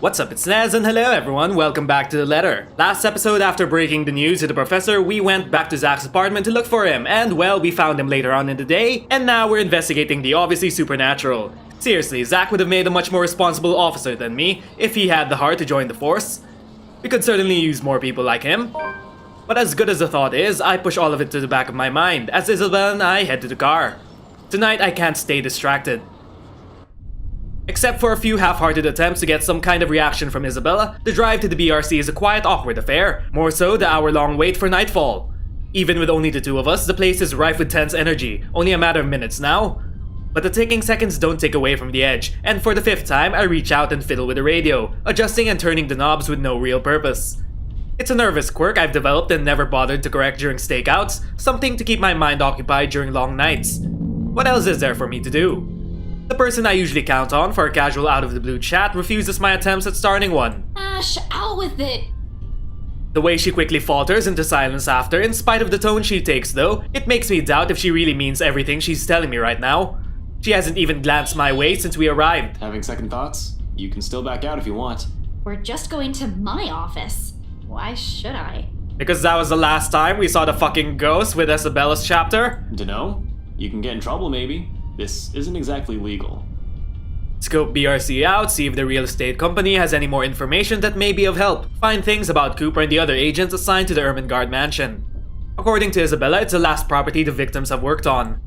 What's up, it's Nez, and hello everyone, welcome back to The Letter. Last episode, after breaking the news to the professor, we went back to Zach's apartment to look for him, and well, we found him later on in the day, and now we're investigating the obviously supernatural. Seriously, Zach would have made a much more responsible officer than me if he had the heart to join the force. We could certainly use more people like him. But as good as the thought is, I push all of it to the back of my mind as Isabel and I head to the car. Tonight, I can't stay distracted. Except for a few half-hearted attempts to get some kind of reaction from Isabella, the drive to the BRC is a quiet, awkward affair. More so, the hour-long wait for nightfall. Even with only the two of us, the place is rife with tense energy, only a matter of minutes now. But the ticking seconds don't take away from the edge, and for the fifth time, I reach out and fiddle with the radio, adjusting and turning the knobs with no real purpose. It's a nervous quirk I've developed and never bothered to correct during stakeouts, something to keep my mind occupied during long nights. What else is there for me to do? The person I usually count on for a casual out-of-the-blue chat refuses my attempts at starting one. Ash, out with it! The way she quickly falters into silence after, in spite of the tone she takes though, it makes me doubt if she really means everything she's telling me right now. She hasn't even glanced my way since we arrived. Having second thoughts? You can still back out if you want. We're just going to my office. Why should I? Because that was the last time we saw the fucking ghost with Isabella's chapter? Dunno? You can get in trouble maybe. This isn't exactly legal. Scope BRC out, see if the real estate company has any more information that may be of help. Find things about Cooper and the other agents assigned to the Ermengarde mansion. According to Isabella, it's the last property the victims have worked on.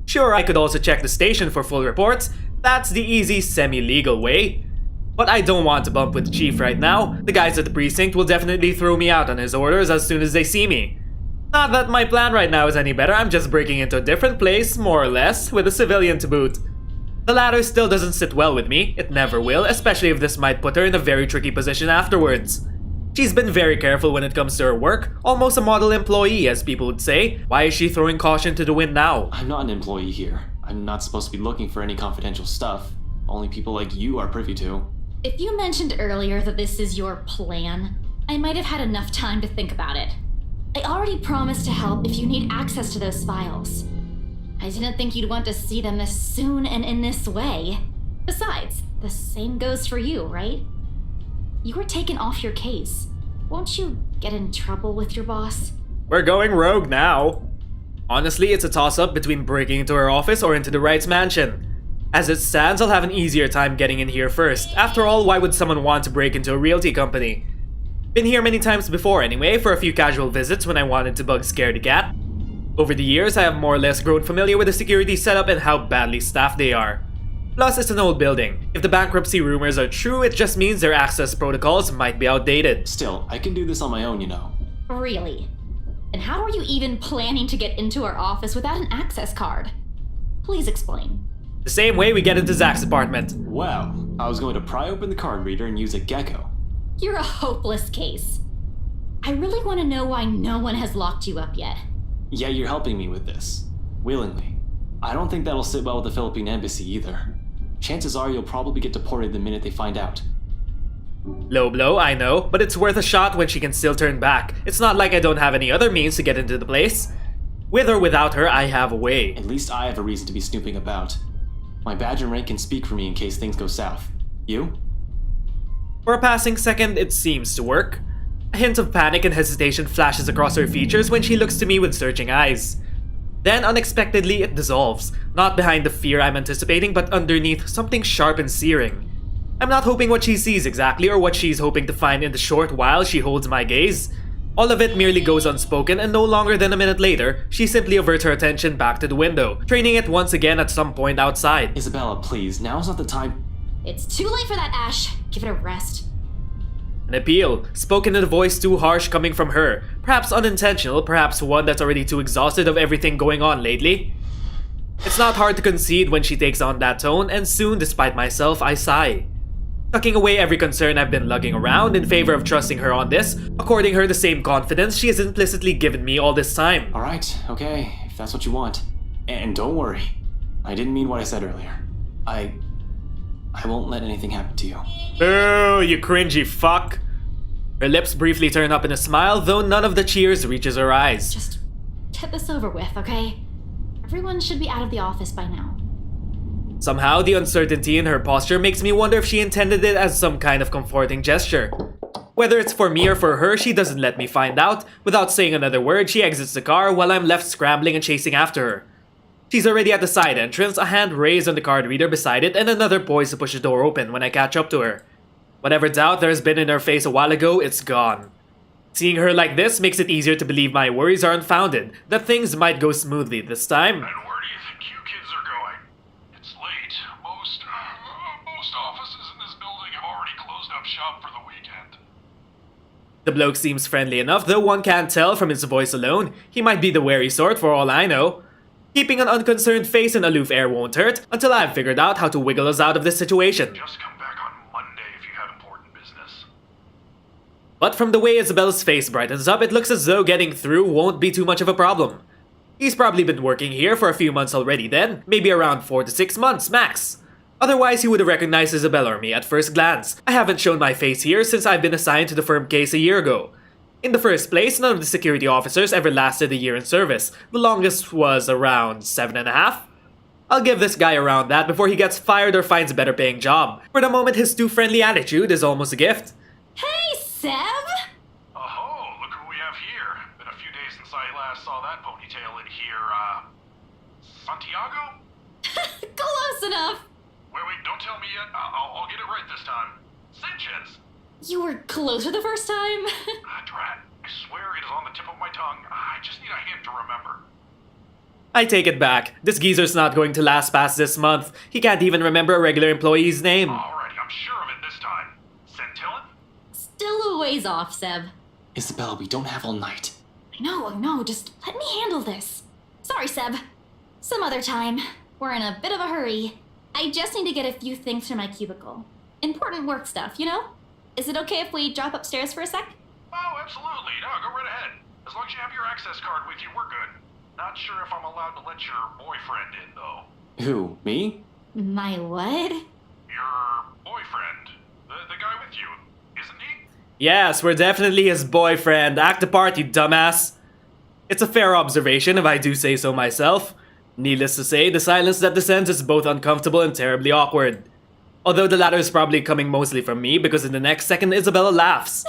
Sure, I could also check the station for full reports. That's the easy, semi-legal way. But I don't want to bump with the chief right now. The guys at the precinct will definitely throw me out on his orders as soon as they see me. Not that my plan right now is any better, I'm just breaking into a different place, more or less, with a civilian to boot. The latter still doesn't sit well with me, it never will, especially if this might put her in a very tricky position afterwards. She's been very careful when it comes to her work, almost a model employee as people would say. Why is she throwing caution to the wind now? I'm not an employee here. I'm not supposed to be looking for any confidential stuff. Only people like you are privy to. If you mentioned earlier that this is your plan, I might have had enough time to think about it. I already promised to help if you need access to those files. I didn't think you'd want to see them this soon and in this way. Besides, the same goes for you, right? You were taken off your case. Won't you get in trouble with your boss? We're going rogue now. Honestly, it's a toss-up between breaking into her office or into the Wright's mansion. As it stands, I'll have an easier time getting in here first. After all, why would someone want to break into a realty company? Been here many times before anyway, for a few casual visits when I wanted to bug Scaredy Cat. Over the years, I have more or less grown familiar with the security setup and how badly staffed they are. Plus, it's an old building. If the bankruptcy rumors are true, it just means their access protocols might be outdated. Still, I can do this on my own, you know. Really? And how are you even planning to get into our office without an access card? Please explain. The same way we get into Zach's apartment. Well, I was going to pry open the card reader and use a gecko. You're a hopeless case. I really want to know why no one has locked you up yet. Yeah, you're helping me with this. Willingly. I don't think that'll sit well with the Philippine embassy either. Chances are you'll probably get deported the minute they find out. Low blow, I know, but it's worth a shot when she can still turn back. It's not like I don't have any other means to get into the place. With or without her, I have a way. At least I have a reason to be snooping about. My badge and rank can speak for me in case things go south. You? For a passing second, it seems to work. A hint of panic and hesitation flashes across her features when she looks to me with searching eyes. Then, unexpectedly, it dissolves, not behind the fear I'm anticipating, but underneath something sharp and searing. I'm not hoping what she sees exactly or what she's hoping to find in the short while she holds my gaze. All of it merely goes unspoken, and no longer than a minute later, she simply averts her attention back to the window, training it once again at some point outside. Isabella, please, now's not the time. It's too late for that, Ash. Give it a rest. An appeal, spoken in a voice too harsh coming from her. Perhaps unintentional, perhaps one that's already too exhausted of everything going on lately. It's not hard to concede when she takes on that tone, and soon, despite myself, I sigh. Tucking away every concern I've been lugging around in favor of trusting her on this, according her the same confidence she has implicitly given me all this time. Alright, okay, if that's what you want. And don't worry, I didn't mean what I said earlier. I won't let anything happen to you. Boo, you cringy fuck. Her lips briefly turn up in a smile, though none of the cheers reaches her eyes. Just get this over with, okay? Everyone should be out of the office by now. Somehow, the uncertainty in her posture makes me wonder if she intended it as some kind of comforting gesture. Whether it's for me or for her, she doesn't let me find out. Without saying another word, she exits the car while I'm left scrambling and chasing after her. She's already at the side entrance, a hand raised on the card reader beside it, and another poised to push the door open when I catch up to her. Whatever doubt there has been in her face a while ago, it's gone. Seeing her like this makes it easier to believe my worries are unfounded, that things might go smoothly this time. And where do you think you kids are going? It's late. Most offices in this building have already closed up shop for the weekend. The bloke seems friendly enough, though one can't tell from his voice alone. He might be the wary sort for all I know. Keeping an unconcerned face and aloof air won't hurt, until I've figured out how to wiggle us out of this situation. Just come back on Monday if you have important business. But from the way Isabella's face brightens up, it looks as though getting through won't be too much of a problem. He's probably been working here for a few months already then, maybe around 4 to 6 months max. Otherwise, he would have recognized Isabella or me at first glance. I haven't shown my face here since I've been assigned to the firm case a year ago. In the first place, none of the security officers ever lasted a year in service. The longest was around 7.5. I'll give this guy around that before he gets fired or finds a better paying job. For the moment, his too friendly attitude is almost a gift. Hey, Seb! Oh, look who we have here. Been a few days since I last saw that ponytail in here, Santiago? Close enough! Wait, don't tell me yet. I'll get it right this time. Sanchez! You were closer the first time? Drat, I swear it is on the tip of my tongue. I just need a hint to remember. I take it back. This geezer's not going to last past this month. He can't even remember a regular employee's name. Alrighty, I'm sure of it this time. Centillon? Still a ways off, Seb. Isabella, we don't have all night. I know, just let me handle this. Sorry, Seb. Some other time. We're in a bit of a hurry. I just need to get a few things from my cubicle. Important work stuff, you know? Is it okay if we drop upstairs for a sec? Oh, absolutely. No, go right ahead. As long as you have your access card with you, we're good. Not sure if I'm allowed to let your boyfriend in, though. Who, me? My what? Your boyfriend. The guy with you, isn't he? Yes, we're definitely his boyfriend. Act the part, you dumbass. It's a fair observation if I do say so myself. Needless to say, the silence that descends is both uncomfortable and terribly awkward. Although the latter is probably coming mostly from me because in the next second Isabella laughs.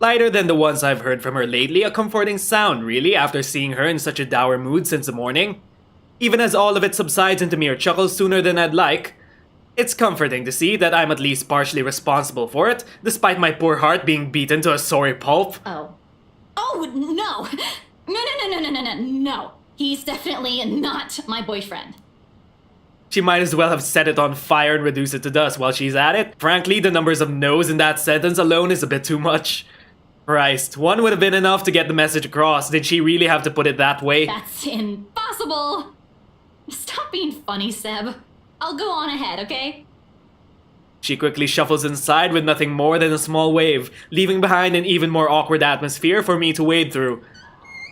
Lighter than the ones I've heard from her lately, a comforting sound really after seeing her in such a dour mood since the morning. Even as all of it subsides into mere chuckles sooner than I'd like. It's comforting to see that I'm at least partially responsible for it, despite my poor heart being beaten to a sorry pulp. Oh. Oh, no! No. He's definitely not my boyfriend. She might as well have set it on fire and reduce it to dust while she's at it. Frankly, the numbers of no's in that sentence alone is a bit too much. Christ, one would have been enough to get the message across. Did she really have to put it that way? That's impossible! Stop being funny, Seb. I'll go on ahead, okay? She quickly shuffles inside with nothing more than a small wave, leaving behind an even more awkward atmosphere for me to wade through.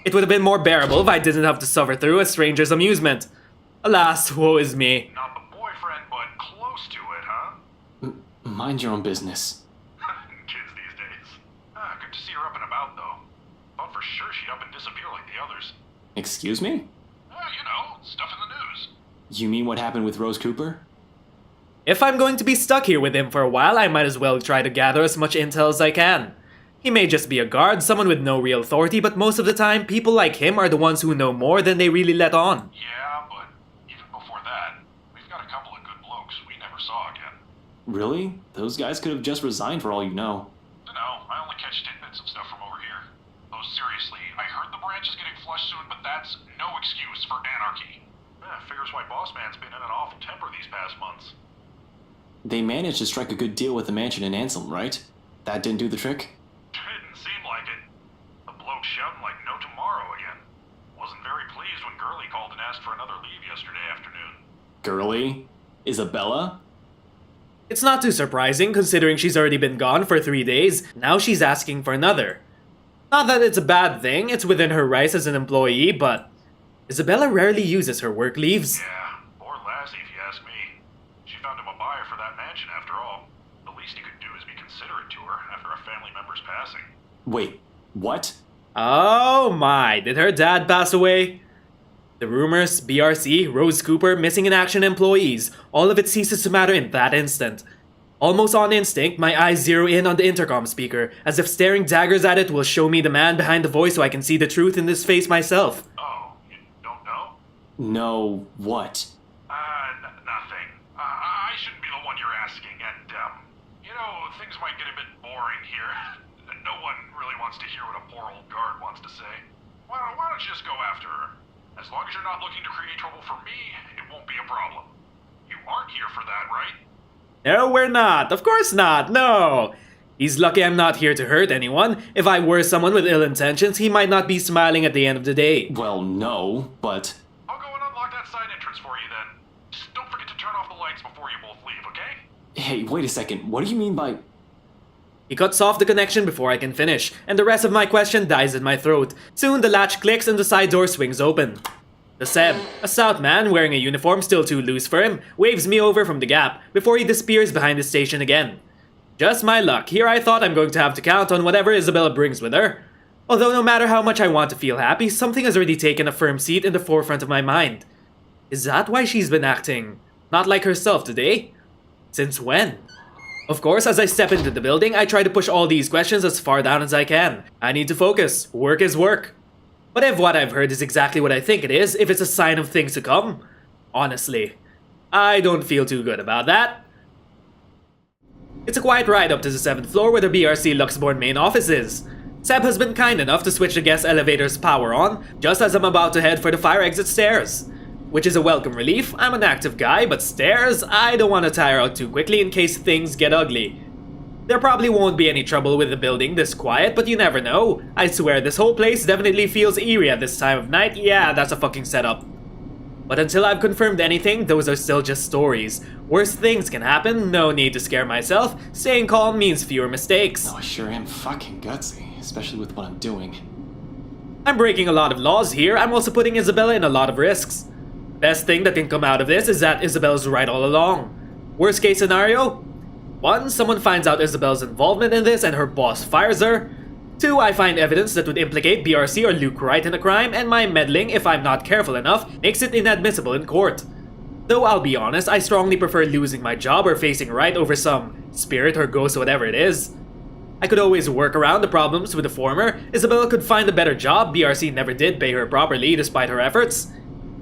It would have been more bearable if I didn't have to suffer through a stranger's amusement. Alas, woe is me. Not the boyfriend, but close to it, huh? Mind your own business. Kids these days. Good to see her up and about, though. Thought for sure she'd up and disappear like the others. Excuse me? You know, stuff in the news. You mean what happened with Rose Cooper? If I'm going to be stuck here with him for a while, I might as well try to gather as much intel as I can. He may just be a guard, someone with no real authority, but most of the time, people like him are the ones who know more than they really let on. Yeah, but even before that, we've got a couple of good blokes we never saw again. Really? Those guys could have just resigned for all you know. Dunno, I only catch tidbits of stuff from over here. Oh, seriously, I heard the branch is getting flushed soon, but that's no excuse for anarchy. Figures why Boss Man's been in an awful temper these past months. They managed to strike a good deal with the mansion in Ansem, right? That didn't do the trick? Didn't seem like it. The bloke shouting like no tomorrow again. Wasn't very pleased when Gurley called and asked for another leave yesterday afternoon. Gurley? Isabella? It's not too surprising considering she's already been gone for 3 days. Now she's asking for another. Not that it's a bad thing, it's within her rights as an employee, but Isabella rarely uses her work leaves. Yeah, poor lassie if you ask me. She found him a buyer for that mansion after all. The least he could do is be considerate to her after a family member's passing. Wait, what? Oh my, did her dad pass away? The rumors, BRC, Rose Cooper, missing in action employees, all of it ceases to matter in that instant. Almost on instinct, my eyes zero in on the intercom speaker, as if staring daggers at it will show me the man behind the voice so I can see the truth in this face myself. Oh, you don't know? No, what? Nothing. I shouldn't be the one you're asking, and, things might get a bit boring here. No one really wants to hear what a poor old guard wants to say. Why don't you just go after her? As long as you're not looking to create trouble for me, it won't be a problem. You aren't here for that, right? No, we're not. Of course not. No. He's lucky I'm not here to hurt anyone. If I were someone with ill intentions, he might not be smiling at the end of the day. Well, no, but... I'll go and unlock that side entrance for you then. Just don't forget to turn off the lights before you both leave, okay? Hey, wait a second. What do you mean by... He cuts off the connection before I can finish, and the rest of my question dies in my throat. Soon the latch clicks and the side door swings open. The Seb, a stout man wearing a uniform still too loose for him, waves me over from the gap before he disappears behind the station again. Just my luck, here I thought I'm going to have to count on whatever Isabella brings with her. Although no matter how much I want to feel happy, something has already taken a firm seat in the forefront of my mind. Is that why she's been acting not like herself today? Since when? Of course, as I step into the building, I try to push all these questions as far down as I can. I need to focus. Work is work. But if what I've heard is exactly what I think it is, if it's a sign of things to come, honestly, I don't feel too good about that. It's a quiet ride up to the 7th floor where the BRC Luxborn main office is. Seb has been kind enough to switch the guest elevator's power on, just as I'm about to head for the fire exit stairs. Which is a welcome relief. I'm an active guy, but stairs, I don't want to tire out too quickly in case things get ugly. There probably won't be any trouble with the building this quiet, but you never know. I swear this whole place definitely feels eerie at this time of night. Yeah, that's a fucking setup. But until I've confirmed anything, those are still just stories. Worse things can happen, no need to scare myself. Staying calm means fewer mistakes. Oh, I sure am fucking gutsy, especially with what I'm doing. I'm breaking a lot of laws here. I'm also putting Isabella in a lot of risks. Best thing that can come out of this is that Isabella's right all along. Worst case scenario? 1. Someone finds out Isabella's involvement in this and her boss fires her. 2. I find evidence that would implicate BRC or Luke Wright in a crime, and my meddling, if I'm not careful enough, makes it inadmissible in court. Though I'll be honest, I strongly prefer losing my job or facing Wright over some spirit or ghost or whatever it is. I could always work around the problems with the former. Isabella could find a better job. BRC never did pay her properly despite her efforts.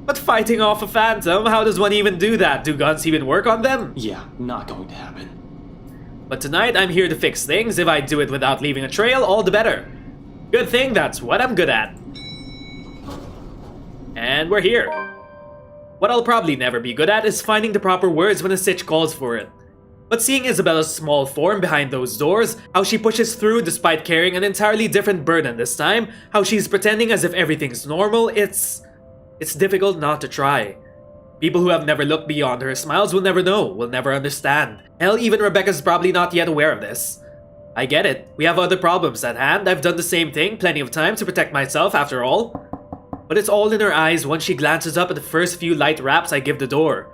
But fighting off a phantom, how does one even do that? Do guns even work on them? Yeah, not going to happen. But tonight, I'm here to fix things. If I do it without leaving a trail, all the better. Good thing that's what I'm good at. And we're here. What I'll probably never be good at is finding the proper words when a sitch calls for it. But seeing Isabella's small form behind those doors, how she pushes through despite carrying an entirely different burden this time, how she's pretending as if everything's normal, it's difficult not to try. People who have never looked beyond her smiles will never know, will never understand. Hell, even Rebecca's probably not yet aware of this. I get it. We have other problems at hand. I've done the same thing plenty of times to protect myself after all. But it's all in her eyes once she glances up at the first few light raps I give the door.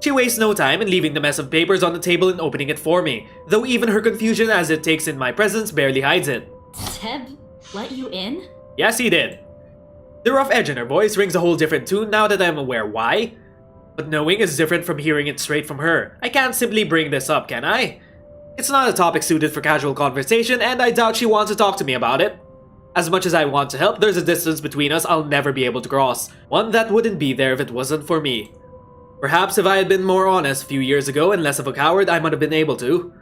She wastes no time in leaving the mess of papers on the table and opening it for me, though even her confusion as it takes in my presence barely hides it. Seb let you in? Yes, he did. The rough edge in her voice rings a whole different tune now that I'm aware why. But knowing is different from hearing it straight from her. I can't simply bring this up, can I? It's not a topic suited for casual conversation, and I doubt she wants to talk to me about it. As much as I want to help, there's a distance between us I'll never be able to cross. One that wouldn't be there if it wasn't for me. Perhaps if I had been more honest a few years ago and less of a coward, I might have been able to.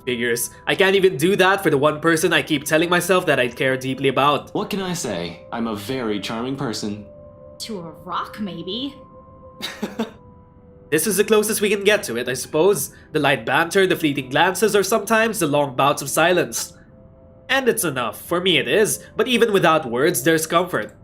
Figures. I can't even do that for the one person I keep telling myself that I care deeply about. What can I say? I'm a very charming person. To a rock, maybe. This is the closest we can get to it, I suppose. The light banter, the fleeting glances, or sometimes the long bouts of silence. And it's enough. For me it is, but even without words, there's comfort.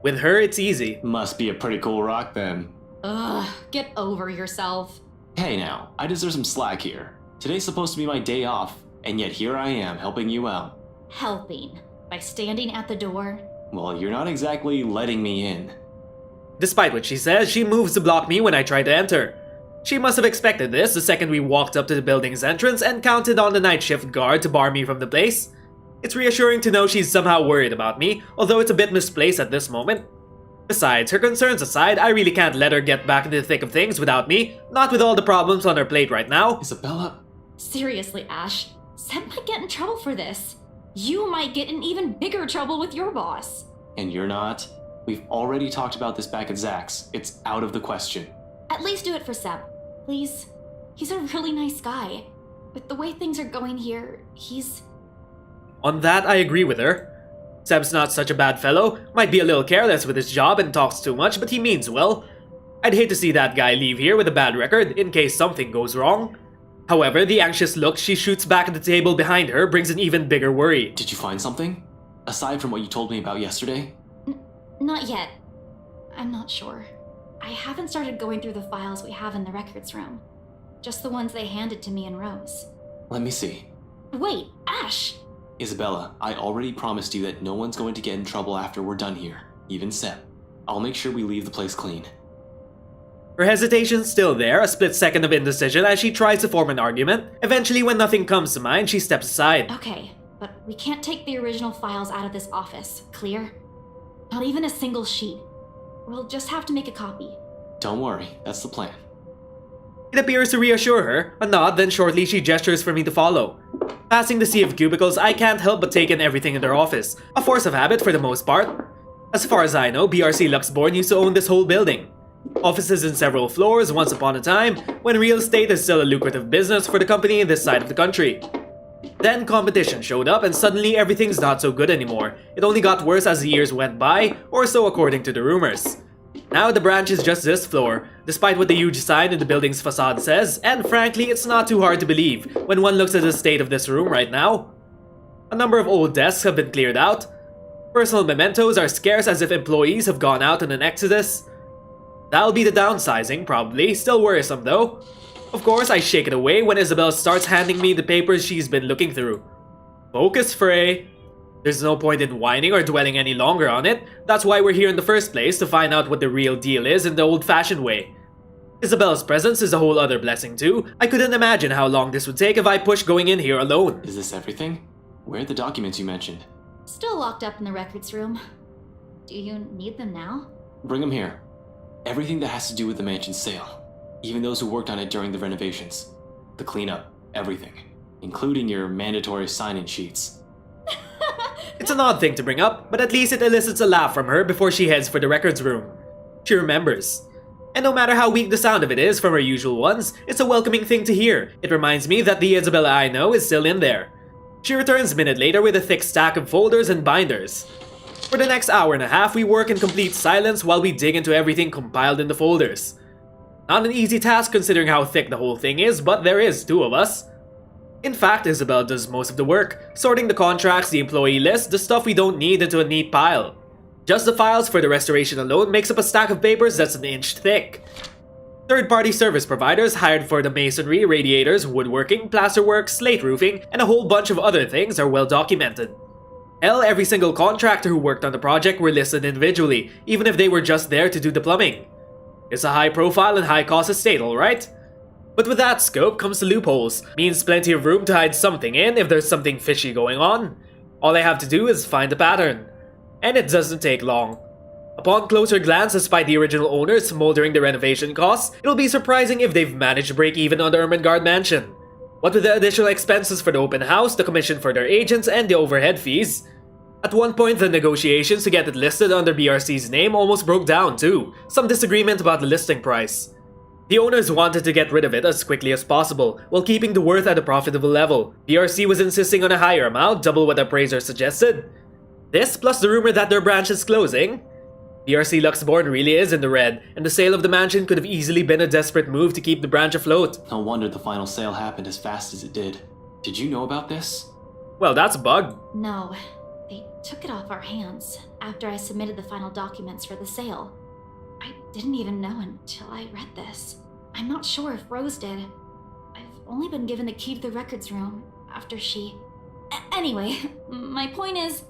With her, it's easy. Must be a pretty cool rock then. Ugh, get over yourself. Hey now, I deserve some slack here. Today's supposed to be my day off, and yet here I am helping you out. Helping? By standing at the door? Well, you're not exactly letting me in. Despite what she says, she moves to block me when I try to enter. She must have expected this the second we walked up to the building's entrance and counted on the night shift guard to bar me from the place. It's reassuring to know she's somehow worried about me, although it's a bit misplaced at this moment. Besides, her concerns aside, I really can't let her get back into the thick of things without me, not with all the problems on her plate right now. Isabella? Seriously, Ash, Seb might get in trouble for this. You might get in even bigger trouble with your boss. And you're not? We've already talked about this back at Zach's. It's out of the question. At least do it for Seb, please. He's a really nice guy. With the way things are going here, he's... On that, I agree with her. Seb's not such a bad fellow, might be a little careless with his job and talks too much, but he means well. I'd hate to see that guy leave here with a bad record in case something goes wrong. However, the anxious look she shoots back at the table behind her brings an even bigger worry. Did you find something? Aside from what you told me about yesterday? Not yet. I'm not sure. I haven't started going through the files we have in the records room. Just the ones they handed to me and Rose. Let me see. Wait, Ash! Isabella, I already promised you that no one's going to get in trouble after we're done here, even Seb. I'll make sure we leave the place clean. Her hesitation's still there, a split second of indecision as she tries to form an argument. Eventually, when nothing comes to mind, she steps aside. Okay, but we can't take the original files out of this office, clear? Not even a single sheet. We'll just have to make a copy. Don't worry, that's the plan. It appears to reassure her, a nod, then shortly she gestures for me to follow. Passing the sea of cubicles, I can't help but take in everything in their office, a force of habit for the most part. As far as I know, BRC Luxborn used to own this whole building. Offices in several floors once upon a time, when real estate is still a lucrative business for the company in this side of the country. Then competition showed up and suddenly everything's not so good anymore. It only got worse as the years went by, or so according to the rumors. Now the branch is just this floor, despite what the huge sign in the building's facade says, and frankly it's not too hard to believe when one looks at the state of this room right now. A number of old desks have been cleared out. Personal mementos are scarce as if employees have gone out in an exodus. That'll be the downsizing, probably, still worrisome though. Of course, I shake it away when Isabel starts handing me the papers she's been looking through. Focus, Frey. There's no point in whining or dwelling any longer on it. That's why we're here in the first place, to find out what the real deal is in the old-fashioned way. Isabel's presence is a whole other blessing too. I couldn't imagine how long this would take if I pushed going in here alone. Is this everything? Where are the documents you mentioned? Still locked up in the records room. Do you need them now? Bring them here. Everything that has to do with the mansion's sale. Even those who worked on it during the renovations. The cleanup. Everything. Including your mandatory sign-in sheets. It's an odd thing to bring up, but at least it elicits a laugh from her before she heads for the records room. She remembers. And no matter how weak the sound of it is from her usual ones, it's a welcoming thing to hear. It reminds me that the Isabella I know is still in there. She returns a minute later with a thick stack of folders and binders. For the next hour and a half, we work in complete silence while we dig into everything compiled in the folders. Not an easy task considering how thick the whole thing is, but there is two of us. In fact, Isabel does most of the work, sorting the contracts, the employee list, the stuff we don't need into a neat pile. Just the files for the restoration alone makes up a stack of papers that's an inch thick. Third-party service providers hired for the masonry, radiators, woodworking, plasterwork, slate roofing, and a whole bunch of other things are well documented. Hell, every single contractor who worked on the project were listed individually, even if they were just there to do the plumbing. It's a high-profile and high-cost estate, alright? But with that scope comes the loopholes, means plenty of room to hide something in if there's something fishy going on. All I have to do is find a pattern. And it doesn't take long. Upon closer glance, despite the original owners smoldering the renovation costs, it'll be surprising if they've managed to break even on the Ermengarde mansion. What with the additional expenses for the open house, the commission for their agents, and the overhead fees. At one point, the negotiations to get it listed under BRC's name almost broke down too. Some disagreement about the listing price. The owners wanted to get rid of it as quickly as possible, while keeping the worth at a profitable level. BRC was insisting on a higher amount, double what appraisers suggested. This, plus the rumor that their branch is closing. BRC Luxborn really is in the red, and the sale of the mansion could have easily been a desperate move to keep the branch afloat. No wonder the final sale happened as fast as it did. Did you know about this? Well, that's a bug. No, they took it off our hands after I submitted the final documents for the sale. I didn't even know until I read this. I'm not sure if Rose did. I've only been given the key to the records room after she... Anyway, my point is,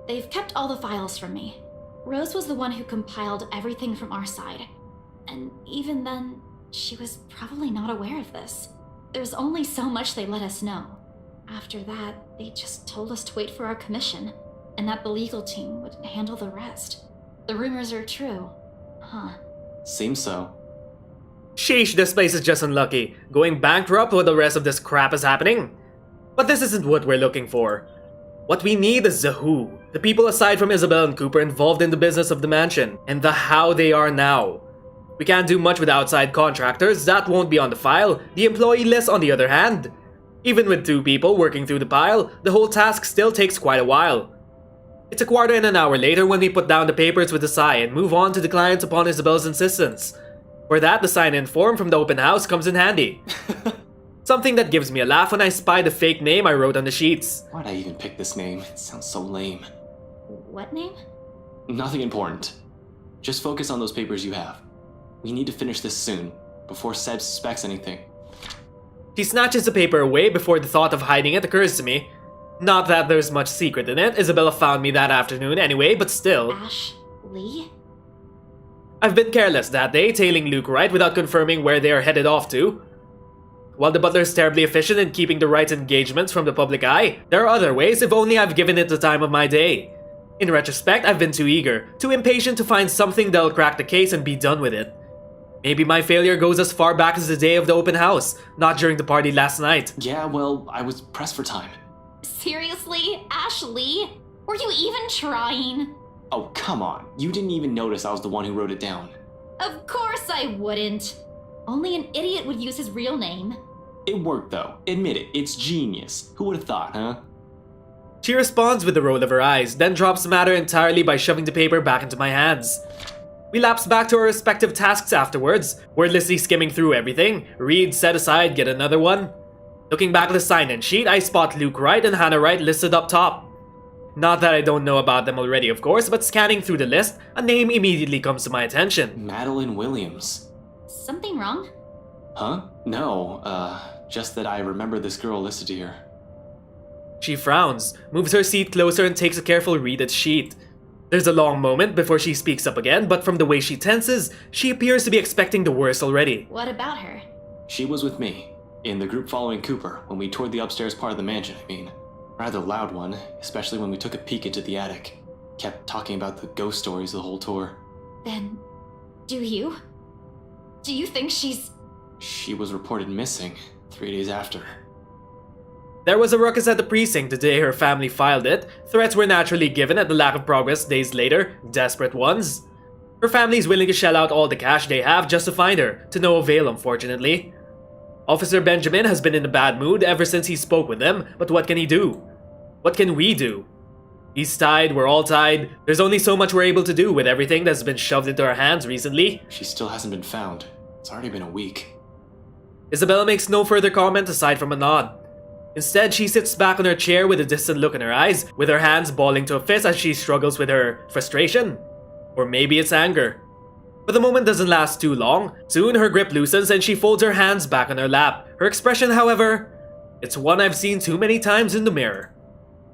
they've kept all the files from me. Rose was the one who compiled everything from our side. And even then, she was probably not aware of this. There's only so much they let us know. After that, they just told us to wait for our commission, and that the legal team would handle the rest. The rumors are true. Huh. Seems so. Sheesh, this place is just unlucky. Going bankrupt while the rest of this crap is happening. But this isn't what we're looking for. What we need is the who. The people aside from Isabel and Cooper involved in the business of the mansion. And the how they are now. We can't do much with outside contractors, that won't be on the file. The employee list on the other hand. Even with 2 people working through the pile, the whole task still takes quite a while. It's a quarter and an hour later when we put down the papers with a sigh and move on to the clients upon Isabel's insistence. For that, the sign-in form from the open house comes in handy. Something that gives me a laugh when I spy the fake name I wrote on the sheets. Why'd I even pick this name? It sounds so lame. What name? Nothing important. Just focus on those papers you have. We need to finish this soon, before Seb suspects anything. She snatches the paper away before the thought of hiding it occurs to me. Not that there's much secret in it, Isabella found me that afternoon anyway, but still. Ashley? I've been careless that day, tailing Luke Wright without confirming where they are headed off to. While the butler's terribly efficient in keeping the right engagements from the public eye, there are other ways if only I've given it the time of my day. In retrospect, I've been too eager, too impatient to find something that'll crack the case and be done with it. Maybe my failure goes as far back as the day of the open house, not during the party last night. Yeah, well, I was pressed for time. Seriously, Ashley? Were you even trying? Oh, come on. You didn't even notice I was the one who wrote it down. Of course I wouldn't. Only an idiot would use his real name. It worked though. Admit it, it's genius. Who would have thought, huh? She responds with a roll of her eyes, then drops the matter entirely by shoving the paper back into my hands. We lapse back to our respective tasks afterwards, wordlessly skimming through everything. Read, set aside, get another one. Looking back at the sign-in sheet, I spot Luke Wright and Hannah Wright listed up top. Not that I don't know about them already, of course, but scanning through the list, a name immediately comes to my attention. Madeline Williams. Something wrong? Huh? No, just that I remember this girl listed here. She frowns, moves her seat closer and takes a careful read at the sheet. There's a long moment before she speaks up again, but from the way she tenses, she appears to be expecting the worst already. What about her? She was with me, in the group following Cooper, when we toured the upstairs part of the mansion, I mean. Rather loud one, especially when we took a peek into the attic. Kept talking about the ghost stories the whole tour. Then, do you think she's... She was reported missing 3 days after. There was a ruckus at the precinct the day her family filed it. Threats were naturally given at the lack of progress days later, desperate ones. Her family is willing to shell out all the cash they have just to find her, to no avail unfortunately. Officer Benjamin has been in a bad mood ever since he spoke with them, but what can he do? What can we do? He's tied, we're all tied. There's only so much we're able to do with everything that's been shoved into our hands recently. She still hasn't been found. It's already been a week. Isabella makes no further comment aside from a nod. Instead, she sits back on her chair with a distant look in her eyes, with her hands balling to a fist as she struggles with her frustration. Or maybe it's anger. But the moment doesn't last too long. Soon, her grip loosens and she folds her hands back on her lap. Her expression, however, it's one I've seen too many times in the mirror.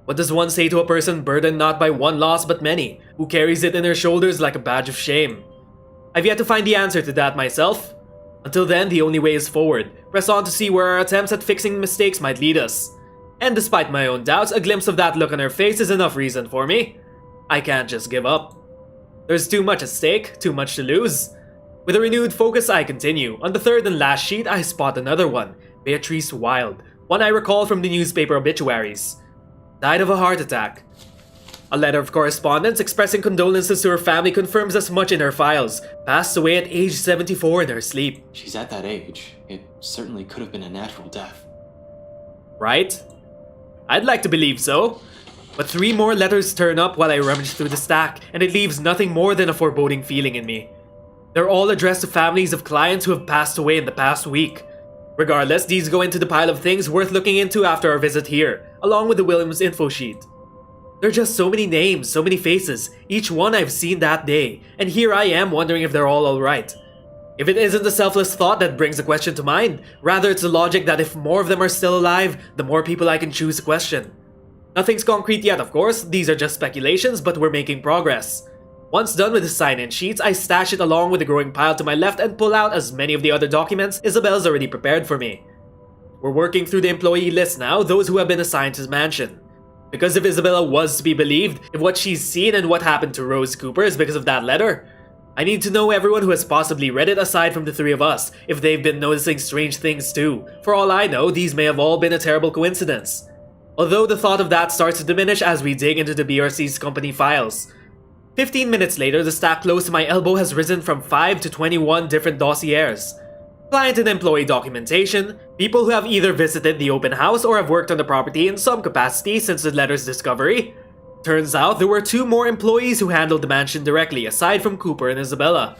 What does one say to a person burdened not by one loss but many, who carries it in their shoulders like a badge of shame? I've yet to find the answer to that myself. Until then, the only way is forward. Press on to see where our attempts at fixing mistakes might lead us. And despite my own doubts, a glimpse of that look on her face is enough reason for me. I can't just give up. There's too much at stake, too much to lose. With a renewed focus, I continue. On the third and last sheet, I spot another one. Beatrice Wilde, one I recall from the newspaper obituaries. Died of a heart attack. A letter of correspondence expressing condolences to her family confirms as much in her files. Passed away at age 74 in her sleep. She's at that age. It certainly could have been a natural death. Right? I'd like to believe so. But 3 more letters turn up while I rummage through the stack, and it leaves nothing more than a foreboding feeling in me. They're all addressed to families of clients who have passed away in the past week. Regardless, these go into the pile of things worth looking into after our visit here, along with the Williams info sheet. There are just so many names, so many faces, each one I've seen that day, and here I am wondering if they're all alright. If it isn't the selfless thought that brings the question to mind, rather it's the logic that if more of them are still alive, the more people I can choose to question. Nothing's concrete yet, of course, these are just speculations, but we're making progress. Once done with the sign-in sheets, I stash it along with the growing pile to my left and pull out as many of the other documents Isabel's already prepared for me. We're working through the employee list now, those who have been assigned to the mansion. Because if Isabella was to be believed, if what she's seen and what happened to Rose Cooper is because of that letter, I need to know everyone who has possibly read it aside from the three of us, if they've been noticing strange things too. For all I know, these may have all been a terrible coincidence. Although the thought of that starts to diminish as we dig into the BRC's company files. 15 minutes later, the stack close to my elbow has risen from 5 to 21 different dossiers. Client and employee documentation, people who have either visited the open house or have worked on the property in some capacity since the letter's discovery. Turns out there were 2 more employees who handled the mansion directly aside from Cooper and Isabella.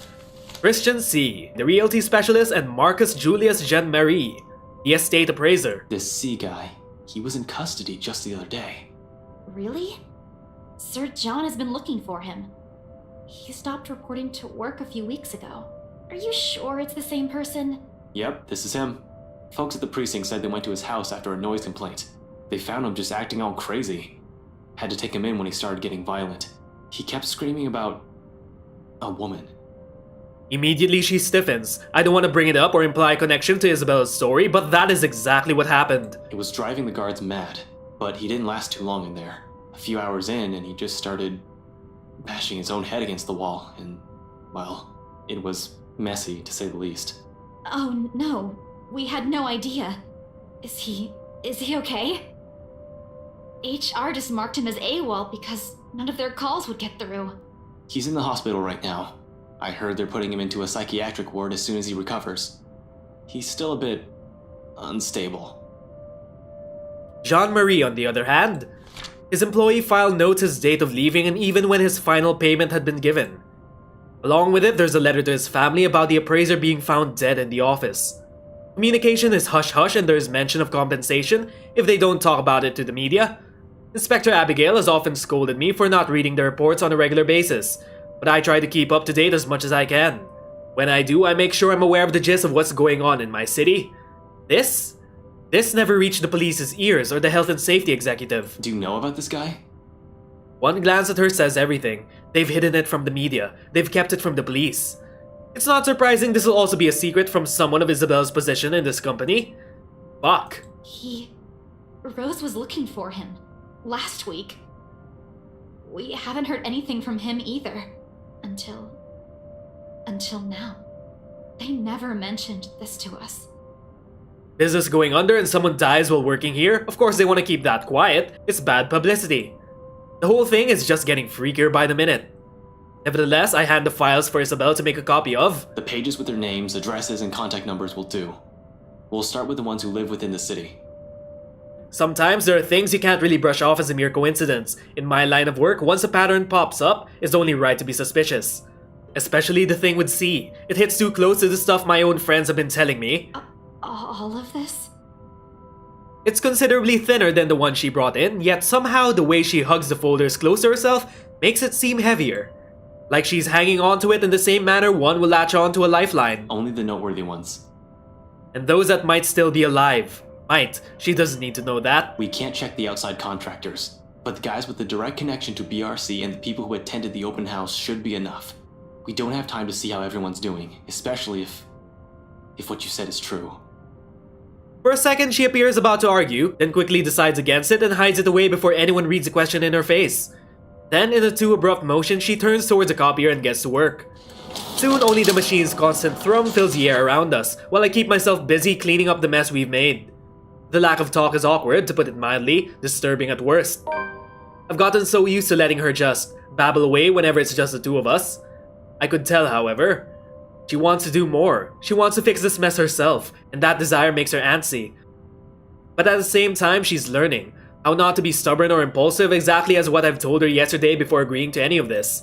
Christian C., the realty specialist, and Marcus Julius Jean-Marie, the estate appraiser. This C guy, he was in custody just the other day. Really? Sir John has been looking for him. He stopped reporting to work a few weeks ago. Are you sure it's the same person? Yep, this is him. Folks at the precinct said they went to his house after a noise complaint. They found him just acting all crazy. Had to take him in when he started getting violent. He kept screaming about a woman. Immediately she stiffens. I don't want to bring it up or imply a connection to Isabella's story, but that is exactly what happened. It was driving the guards mad, but he didn't last too long in there. A few hours in, and he just started bashing his own head against the wall, and, well, it was messy, to say the least. Oh no, we had no idea. Is he okay? HR just marked him as AWOL because none of their calls would get through. He's in the hospital right now. I heard they're putting him into a psychiatric ward as soon as he recovers. He's still a bit unstable. Jean-Marie, on the other hand, his employee file notes his date of leaving and even when his final payment had been given. Along with it, there's a letter to his family about the appraiser being found dead in the office. Communication is hush-hush and there's mention of compensation if they don't talk about it to the media. Inspector Abigail has often scolded me for not reading the reports on a regular basis, but I try to keep up to date as much as I can. When I do, I make sure I'm aware of the gist of what's going on in my city. This never reached the police's ears or the health and safety executive. Do you know about this guy? One glance at her says everything. They've hidden it from the media. They've kept it from the police. It's not surprising this will also be a secret from someone of Isabella's position in this company. Fuck. Rose was looking for him. Last week. We haven't heard anything from him either. Until now. They never mentioned this to us. Business going under and someone dies while working here? Of course they want to keep that quiet. It's bad publicity. The whole thing is just getting freakier by the minute. Nevertheless, I hand the files for Isabella to make a copy of. The pages with their names, addresses, and contact numbers will do. We'll start with the ones who live within the city. Sometimes there are things you can't really brush off as a mere coincidence. In my line of work, once a pattern pops up, it's only right to be suspicious. Especially the thing with C. It hits too close to the stuff my own friends have been telling me. All of this? It's considerably thinner than the one she brought in, yet somehow the way she hugs the folders close to herself makes it seem heavier. Like she's hanging onto it in the same manner one will latch onto a lifeline. Only the noteworthy ones. And those that might still be alive. Might. She doesn't need to know that. We can't check the outside contractors, but the guys with the direct connection to BRC and the people who attended the open house should be enough. We don't have time to see how everyone's doing, especially if what you said is true. For a second, she appears about to argue, then quickly decides against it and hides it away before anyone reads a question in her face. Then, in a too abrupt motion, she turns towards a copier and gets to work. Soon, only the machine's constant thrum fills the air around us, while I keep myself busy cleaning up the mess we've made. The lack of talk is awkward, to put it mildly, disturbing at worst. I've gotten so used to letting her just babble away whenever it's just the two of us. I could tell, however, she wants to do more. She wants to fix this mess herself, and that desire makes her antsy. But at the same time, she's learning how not to be stubborn or impulsive, exactly as what I've told her yesterday before agreeing to any of this.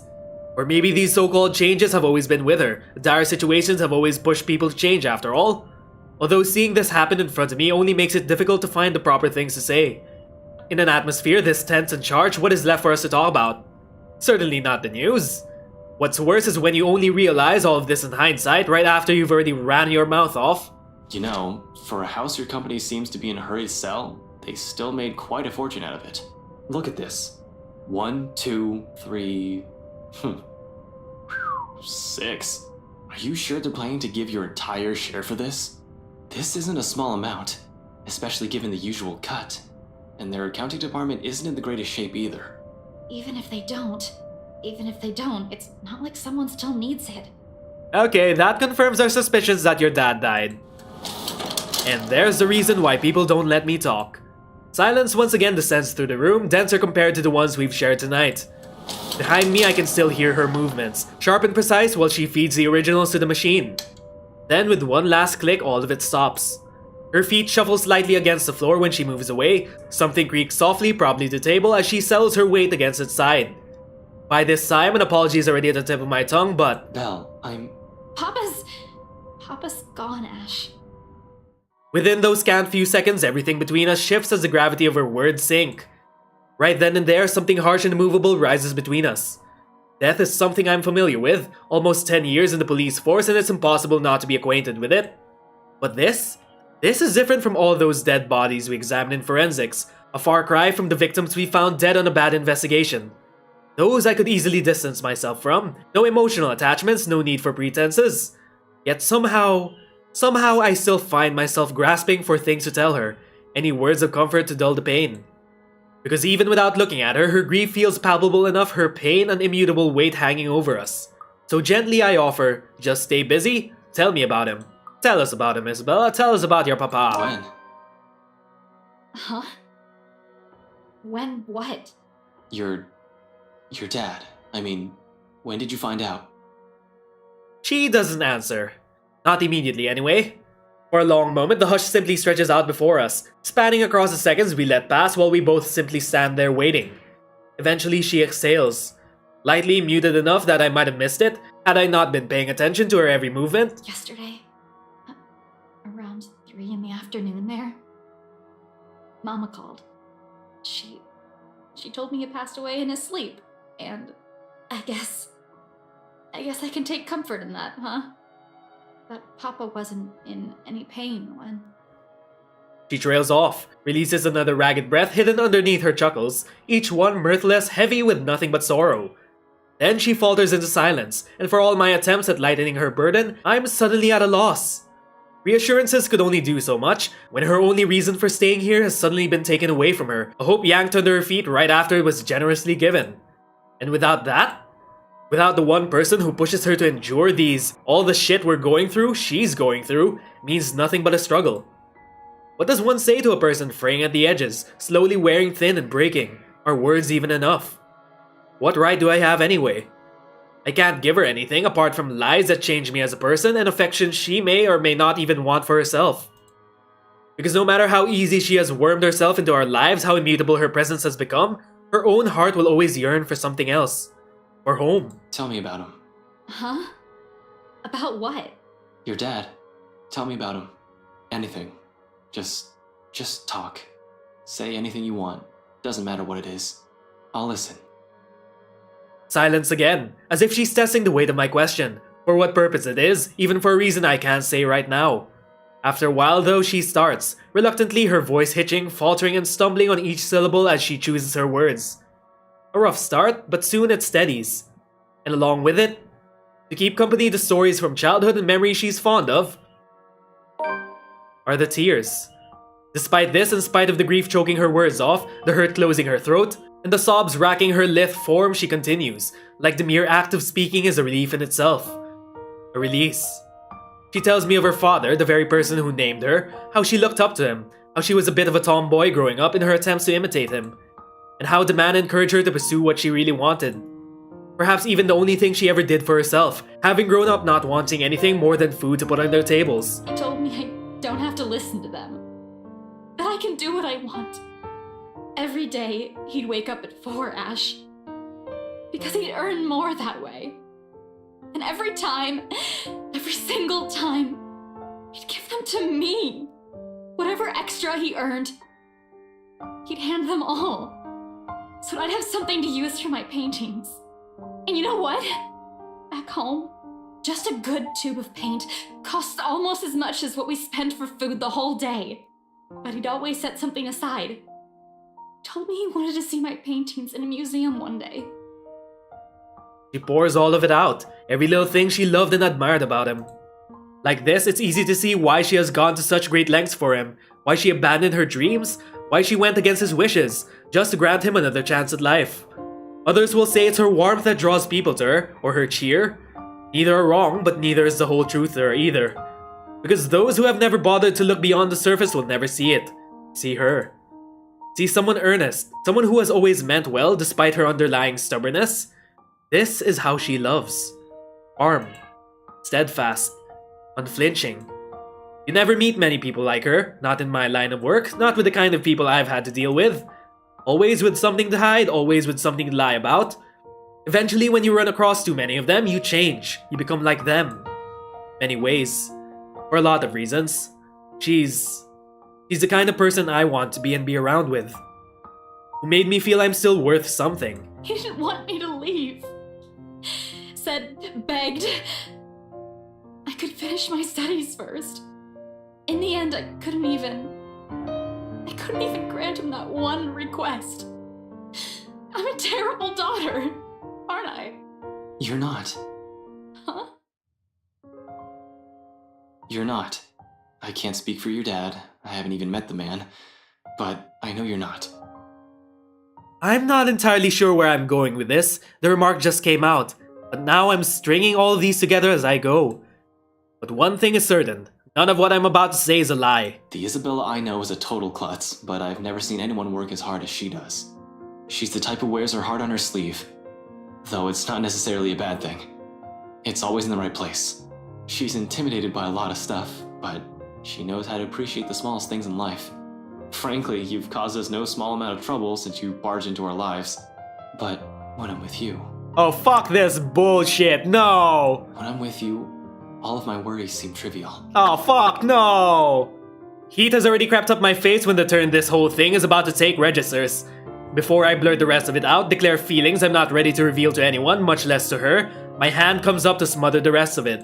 Or maybe these so-called changes have always been with her. Dire situations have always pushed people to change after all. Although seeing this happen in front of me only makes it difficult to find the proper things to say. In an atmosphere this tense and charged, what is left for us to talk about? Certainly not the news. What's worse is when you only realize all of this in hindsight right after you've already ran your mouth off. You know, for a house your company seems to be in a hurry to sell, they still made quite a fortune out of it. Look at this. 1, 2, 3... 6. Are you sure they're planning to give your entire share for this? This isn't a small amount, especially given the usual cut. and their accounting department isn't in the greatest shape either. Even if they don't, it's not like someone still needs it. Okay, that confirms our suspicions that your dad died. And there's the reason why people don't let me talk. Silence once again descends through the room, denser compared to the ones we've shared tonight. Behind me, I can still hear her movements, sharp and precise while she feeds the originals to the machine. Then with one last click, all of it stops. Her feet shuffle slightly against the floor when she moves away, something creaks softly, probably the table, as she settles her weight against its side. By this time, an apology is already at the tip of my tongue, but... Belle, Papa's gone, Ash. Within those scant few seconds, everything between us shifts as the gravity of her words sink. Right then and there, something harsh and immovable rises between us. Death is something I'm familiar with, almost 10 years in the police force, and it's impossible not to be acquainted with it. But this is different from all those dead bodies we examined in forensics, a far cry from the victims we found dead on a bad investigation. Those I could easily distance myself from, no emotional attachments, no need for pretenses. Yet somehow I still find myself grasping for things to tell her, any words of comfort to dull the pain. Because even without looking at her, her grief feels palpable enough, her pain an immutable weight hanging over us. So gently I offer, just stay busy, tell me about him. Tell us about him, Isabella, tell us about your papa. when? Huh? When what? Your dad. I mean, when did you find out? She doesn't answer. Not immediately anyway. For a long moment, the hush simply stretches out before us, spanning across the seconds we let pass while we both simply stand there waiting. Eventually, she exhales, lightly muted enough that I might have missed it had I not been paying attention to her every movement. Yesterday, around 3 in the afternoon there, Mama called. She told me he passed away in his sleep, and I guess I can take comfort in that, huh? That Papa wasn't in any pain when... She trails off, releases another ragged breath hidden underneath her chuckles, each one mirthless, heavy with nothing but sorrow. Then she falters into silence, and for all my attempts at lightening her burden, I'm suddenly at a loss. Reassurances could only do so much, when her only reason for staying here has suddenly been taken away from her, a hope yanked under her feet right after it was generously given. And without that? Without the one person who pushes her to endure all the shit we're going through, she's going through, means nothing but a struggle. What does one say to a person fraying at the edges, slowly wearing thin and breaking? Are words even enough? What right do I have anyway? I can't give her anything apart from lies that change me as a person and affection she may or may not even want for herself. Because no matter how easy she has wormed herself into our lives, how immutable her presence has become, her own heart will always yearn for something else. For home. Tell me about him. Huh? About what? Your dad. Tell me about him. Anything. Just talk. Say anything you want. Doesn't matter what it is. I'll listen. Silence again, as if she's testing the weight of my question. For what purpose it is, even for a reason I can't say right now. After a while though, she starts, reluctantly her voice hitching, faltering and stumbling on each syllable as she chooses her words. A rough start, but soon it steadies. And along with it, to keep company the stories from childhood and memories she's fond of, are the tears. Despite this, in spite of the grief choking her words off, the hurt closing her throat, and the sobs racking her lithe form, she continues, like the mere act of speaking is a relief in itself. A release. She tells me of her father, the very person who named her, how she looked up to him, how she was a bit of a tomboy growing up in her attempts to imitate him, and how the man encouraged her to pursue what she really wanted. Perhaps even the only thing she ever did for herself, having grown up not wanting anything more than food to put on their tables. He told me I don't have to listen to them. That I can do what I want. Every day, he'd wake up at 4, Ash. Because he'd earn more that way. And every single time, he'd give them to me. Whatever extra he earned, he'd hand them all. So I'd have something to use for my paintings. And you know what? Back home, just a good tube of paint costs almost as much as what we spend for food the whole day. But he'd always set something aside. He told me he wanted to see my paintings in a museum one day. She pours all of it out, every little thing she loved and admired about him. Like this, it's easy to see why she has gone to such great lengths for him, Why she abandoned her dreams? Why she went against his wishes, just to grant him another chance at life? Others will say it's her warmth that draws people to her, or her cheer. Neither are wrong, but neither is the whole truth there either. Because those who have never bothered to look beyond the surface will never see it. See her. See someone earnest, someone who has always meant well despite her underlying stubbornness. This is how she loves. Arm. Steadfast. Unflinching. You never meet many people like her, not in my line of work, not with the kind of people I've had to deal with. Always with something to hide, always with something to lie about. Eventually, when you run across too many of them, you change. You become like them. Many ways. For a lot of reasons. She's the kind of person I want to be and be around with. Who made me feel I'm still worth something. He didn't want me to leave. Begged. I could finish my studies first. In the end, I couldn't even grant him that one request. I'm a terrible daughter, aren't I? You're not. Huh? You're not. I can't speak for your dad. I haven't even met the man. But I know you're not. I'm not entirely sure where I'm going with this. The remark just came out. But now I'm stringing all of these together as I go. But one thing is certain. None of what I'm about to say is a lie. The Isabella I know is a total klutz, but I've never seen anyone work as hard as she does. She's the type who wears her heart on her sleeve. Though it's not necessarily a bad thing. It's always in the right place. She's intimidated by a lot of stuff, but she knows how to appreciate the smallest things in life. Frankly, you've caused us no small amount of trouble since you barged into our lives. But when I'm with you... Oh, fuck this bullshit, no! When I'm with you, all of my worries seem trivial. Oh, fuck, no! Heat has already crept up my face when the turn this whole thing is about to take registers. Before I blurt the rest of it out, declare feelings I'm not ready to reveal to anyone, much less to her, my hand comes up to smother the rest of it.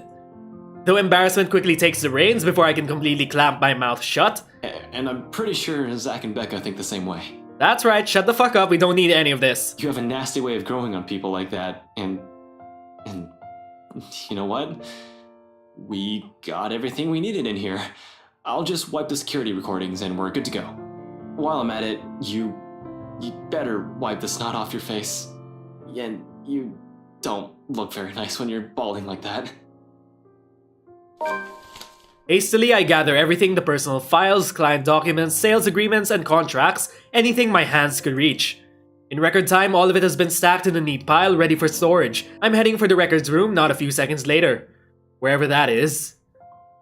Though embarrassment quickly takes the reins before I can completely clamp my mouth shut. And I'm pretty sure Zach and Becca think the same way. That's right, shut the fuck up, we don't need any of this. You have a nasty way of growing on people like that, and you know what? We got everything we needed in here. I'll just wipe the security recordings and we're good to go. While I'm at it, you better wipe the snot off your face. And you don't look very nice when you're balding like that. Hastily, I gather everything, the personal files, client documents, sales agreements, and contracts, anything my hands could reach. In record time, all of it has been stacked in a neat pile, ready for storage. I'm heading for the records room not a few seconds later. Wherever that is.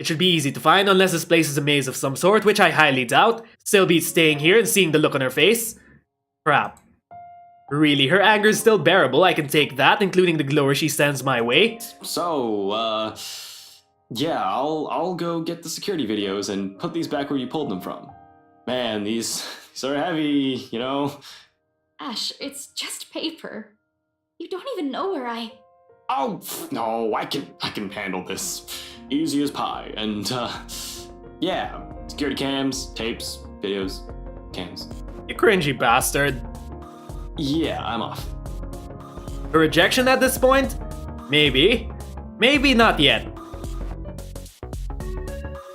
It should be easy to find unless this place is a maze of some sort, which I highly doubt. Still beats staying here and seeing the look on her face. Crap. Really, her anger is still bearable, I can take that, including the glower she sends my way. So, yeah, I'll go get the security videos and put these back where you pulled them from. Man, these are heavy, you know? Ash, it's just paper. You don't even know where I... Oh, no, I can handle this. Easy as pie. And, yeah, security cams, tapes, videos, cams. You cringy bastard. Yeah, I'm off. A rejection at this point? Maybe. Maybe not yet.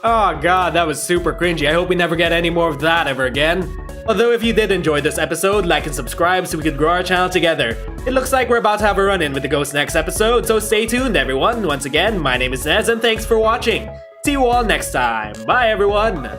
Oh god, that was super cringy. I hope we never get any more of that ever again. Although if you did enjoy this episode, like and subscribe so we could grow our channel together. It looks like we're about to have a run-in with the ghost next episode, so stay tuned everyone. Once again, my name is Nez and thanks for watching. See you all next time. Bye everyone!